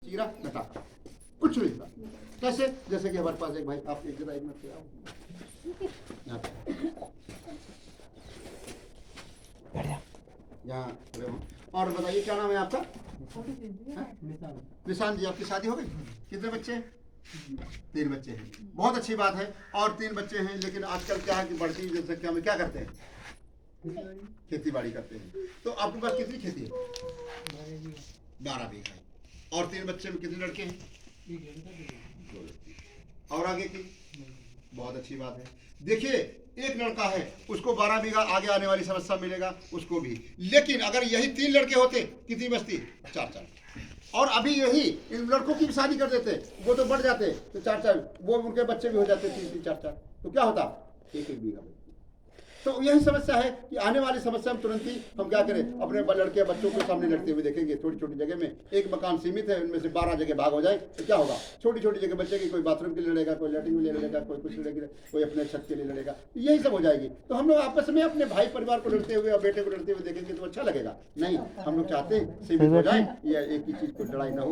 चीरा न टाका, कुछ नहीं था। कैसे? जैसे कि हमारे पास एक भाई, आप एक जरा एक मिनट से आओ यहाँ। और बताइए क्या नाम है आपका? निशान जी। आपकी शादी हो गई? कितने बच्चे हैं? 3 बच्चे हैं। बहुत अच्छी बात है। और 3 बच्चे हैं, लेकिन आजकल क्या है कि बढ़ती जनसंख्या में क्या करते हैं? खेती बाड़ी करते हैं। तो आपके पास कितनी खेती है? 12 बीघा है। और 3 बच्चे में कितने लड़के हैं? 2 लड़के। और आगे की? बहुत अच्छी बात है। देखिए, एक लड़का है, उसको 12 बीघा, आगे आने वाली समस्या मिलेगा उसको भी। लेकिन अगर यही 3 लड़के होते, कितनी बचती? 4। और अभी यही इन लड़कों की भी शादी कर देते, वो तो बढ़ जाते तो 4, वो उनके बच्चे भी हो जाते 3, 4, तो क्या होता? 1 बीघा। तो यही समस्या है कि आने वाली समस्या में तुरंत ही हम क्या करें, अपने लड़के बच्चों के सामने लड़ते हुए देखेंगे। छोटी छोटी जगह में एक मकान सीमित है, उनमें से 12 जगह भाग हो जाए तो क्या होगा? छोटी छोटी जगह बचेगी, कोई बाथरूम के लिए लड़ेगा, कोई लैट्रिन के लिए लड़ेगा, कोई कुछ लड़ेगा, कोई अपने छत के लिए लड़ेगा, यही सब हो जाएगी। तो हम लोग आपस में अपने भाई परिवार को लड़ते हुए और बेटे को लड़ते हुए देखेंगे तो अच्छा लगेगा? नहीं, हम लोग चाहते हैं सीमित हो जाए, या एक ही चीज को लड़ाई ना हो,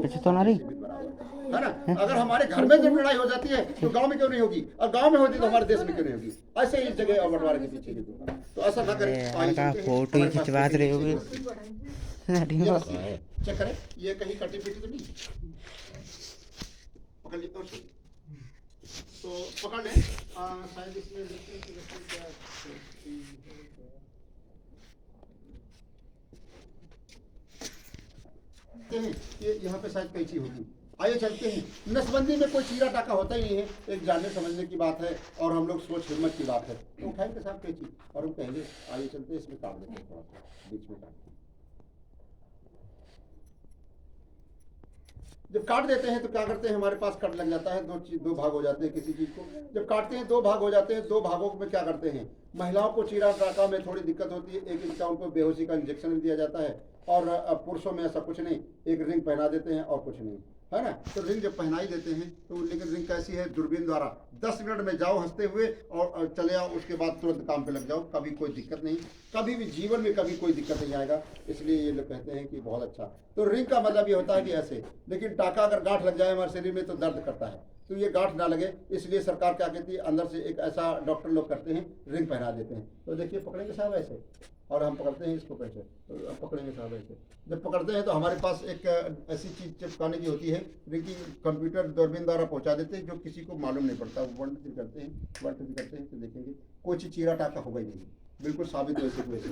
है ना? अगर हमारे घर में जब लड़ाई हो जाती है तो गांव में क्यों नहीं होगी? और गांव में होती तो हमारे देश में क्यों नहीं होगी? ऐसे ही जगह और बंटवारे के पीछे तो ऐसा ना करें। फोटो ही खिंचवा रहे होगे। चेक करें, ये कहीं कटी पीटी तो नहीं पकड़ ली? तो पकड़ लें। शायद इसमें ये यहाँ पे शायद कैंची होगी। आइए चलते हैं। नसबंदी में कोई चीरा टाका होता ही नहीं है, एक जानने समझने की बात है और हम लोग सोच हिम्मत की बात है। तो उठाएंगे साहब कैंची और हम कहेंगे आइए चलते हैं, इसमें काट देते हैं, थोड़ा सा बीच में काट। जब काट देते हैं तो क्या करते हैं, हमारे पास कट लग जाता है, 2 भाग हो जाते हैं किसी चीज को। जब काटते हैं 2 भाग हो जाते हैं, 2 भागों में क्या करते हैं, महिलाओं को चीरा टाका में थोड़ी दिक्कत होती है, एक इनका उनको बेहोशी का इंजेक्शन भी दिया जाता है। और पुरुषों में ऐसा कुछ नहीं, एक रिंग पहना देते हैं और कुछ नहीं, है ना? तो रिंग जब पहनाई देते हैं तो लेकिन रिंग कैसी है? दूरबीन द्वारा 10 मिनट में जाओ हंसते हुए और चले आओ, उसके बाद तुरंत काम पे लग जाओ, कभी कोई दिक्कत नहीं, कभी भी जीवन में कभी कोई दिक्कत नहीं आएगा। इसलिए ये लोग कहते हैं कि बहुत अच्छा। तो रिंग का मतलब ये होता है कि ऐसे, लेकिन टाका अगर गांठ लग जाए हमारे शरीर में तो दर्द करता है, तो ये गांठ ना लगे इसलिए सरकार क्या कहती है, अंदर से एक ऐसा डॉक्टर लोग करते हैं, रिंग पहना देते हैं। तो देखिए पकड़ेंगे साहब ऐसे, और हम पकड़ते हैं इसको कैसे, तो अब पकड़ेंगे साहब ऐसे। जब पकड़ते हैं तो हमारे पास एक ऐसी चीज़ चिपकाने की होती है, जिनकी कंप्यूटर दूरबीन द्वारा पहुंचा देते हैं, जो किसी को मालूम नहीं पड़ता। वो वर्णन करते हैं तो देखेंगे कोई चीज़ चीरा टाका होगा ही नहीं, बिल्कुल साबित वैसे को वैसे।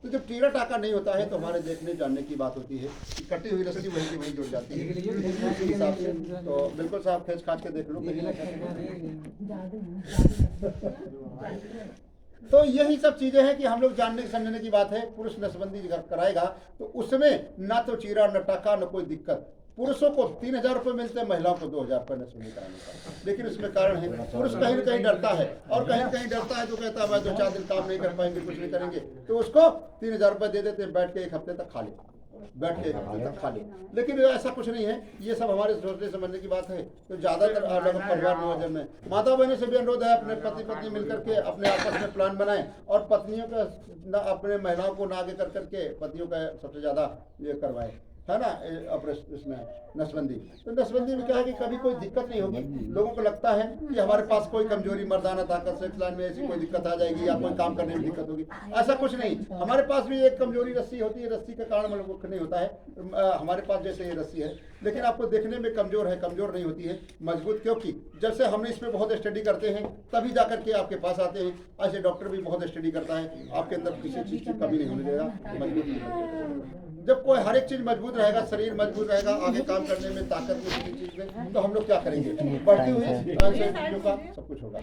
तो जब चीरा टाका नहीं होता है तो हमारे देखने जानने की बात होती है कि कटी हुई रस्सी वहीं की वहीं जुड़ जाती है उसी हिसाब से। तो बिल्कुल साहब खींच खाच के देख लो कहीं ना तो यही सब चीजें हैं कि हम लोग जानने समझने की बात है। पुरुष नसबंदी कराएगा तो उसमें ना तो चीरा न टाका न कोई दिक्कत। पुरुषों को 3000 रुपये मिलते हैं, महिलाओं को 2000 रुपये नसबंदी कराने का। लेकिन उसमें कारण है, पुरुष कहीं न कहीं डरता है, और कहीं न कहीं डरता है तो कहता है मैं 2-4 दिन काम नहीं कर पाएंगे, कुछ नहीं करेंगे, तो उसको 3000 रुपये दे देते हैं, बैठ के 1 हफ्ते तक खा ले, बैठ के 1 हफ्ते तक खा ले। लेकिन ऐसा कुछ नहीं है, ये सब हमारे सोचने समझने की बात है। तो ज़्यादातर परिवार नियोजन में माता बहनों से भी अनुरोध है, अपने पति पत्नी मिलकर के अपने आपस में प्लान बनाएं, और पत्नियों का अपने महिलाओं को ना आगे कर करके पतियों का सबसे ज़्यादा ये करवाएं, है ना? अपने इसमें नसबंदी, तो नसबंदी में क्या है कि कभी कोई दिक्कत नहीं होगी। लोगों को लगता है कि हमारे पास कोई कमजोरी, मर्दाना ताकत, सेक्स लाइन में ऐसी कोई दिक्कत आ जाएगी या कोई काम करने में दिक्कत होगी, ऐसा कुछ नहीं। हमारे पास भी एक कमजोरी रस्सी होती है, रस्सी के कारण मुख नहीं होता है हमारे पास, जैसे ये रस्सी है, लेकिन आपको देखने में कमजोर है, कमजोर नहीं होती है, मजबूत। क्योंकि जब से हमने इसमें बहुत स्टडी करते हैं तभी जा करके आपके पास आते हैं। ऐसे डॉक्टर भी बहुत स्टडी करता है, आपके अंदर किसी चीज़ की कमी नहीं होने देगा, मजबूत नहीं। जब कोई हर एक चीज मजबूत रहेगा, शरीर मजबूत रहेगा, आगे काम करने में ताकत में किसी चीज में, तो हम लोग क्या करेंगे? बढ़ती हुई चीजों का सब कुछ होगा।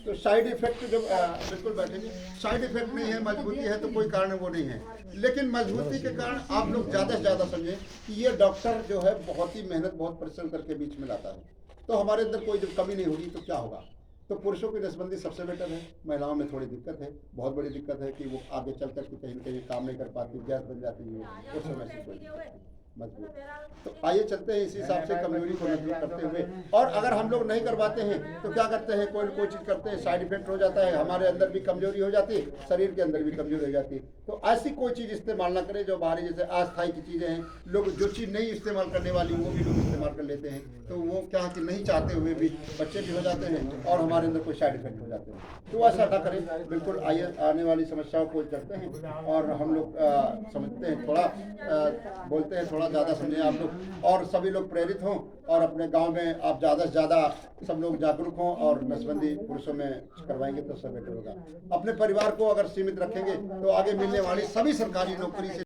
तो साइड इफेक्ट जो बिल्कुल बैठेंगे, साइड इफेक्ट नहीं है, मजबूती है तो कोई कारण वो नहीं है। लेकिन मजबूती के कारण आप लोग ज़्यादा से ज़्यादा समझें कि ये डॉक्टर जो है बहुत ही मेहनत, बहुत परिश्रम करके बीच में लाता है। तो हमारे अंदर कोई जब कमी नहीं होगी तो क्या होगा? तो पुरुषों की नसबंदी सबसे बेटर है। महिलाओं में थोड़ी दिक्कत है, बहुत बड़ी दिक्कत है कि वो आगे चल कर के कहीं न कहीं काम नहीं कर पाती, गैस बन जाती है, उस समय से कोई मजबूत। तो आइए चलते हैं इसी हिसाब से कमजोरी को मजबूत करते हुए। और अगर हम लोग नहीं करवाते हैं तो क्या करते हैं, कोई न कोई चीज़ करते हैं, साइड इफेक्ट हो जाता है, हमारे अंदर भी कमजोरी हो जाती है, शरीर के अंदर भी कमजोरी हो जाती है। तो ऐसी कोई चीज़ इस्तेमाल ना करें जो बाहरी, जैसे अस्थायी की चीज़ें हैं, लोग जो चीज़ नहीं इस्तेमाल करने वाली वो भी लोग इस्तेमाल कर लेते हैं, तो वो क्या कि नहीं चाहते हुए भी बच्चे भी हो जाते हैं और हमारे अंदर कोई साइड इफेक्ट हो जाते हैं। तो ऐसा ना करें, बिल्कुल आइए आने वाली समस्याओं को करते हैं और हम लोग समझते हैं, थोड़ा बोलते हैं, थोड़ा ज़्यादा समझें आप लोग और सभी लोग प्रेरित हों और अपने गांव में आप ज़्यादा से ज़्यादा सब लोग जागरूक हों और नसबंदी पुरुषों में करवाएंगे तो सब बेटर होगा। अपने परिवार को अगर सीमित रखेंगे तो आगे मिलने वाली सभी सरकारी नौकरी से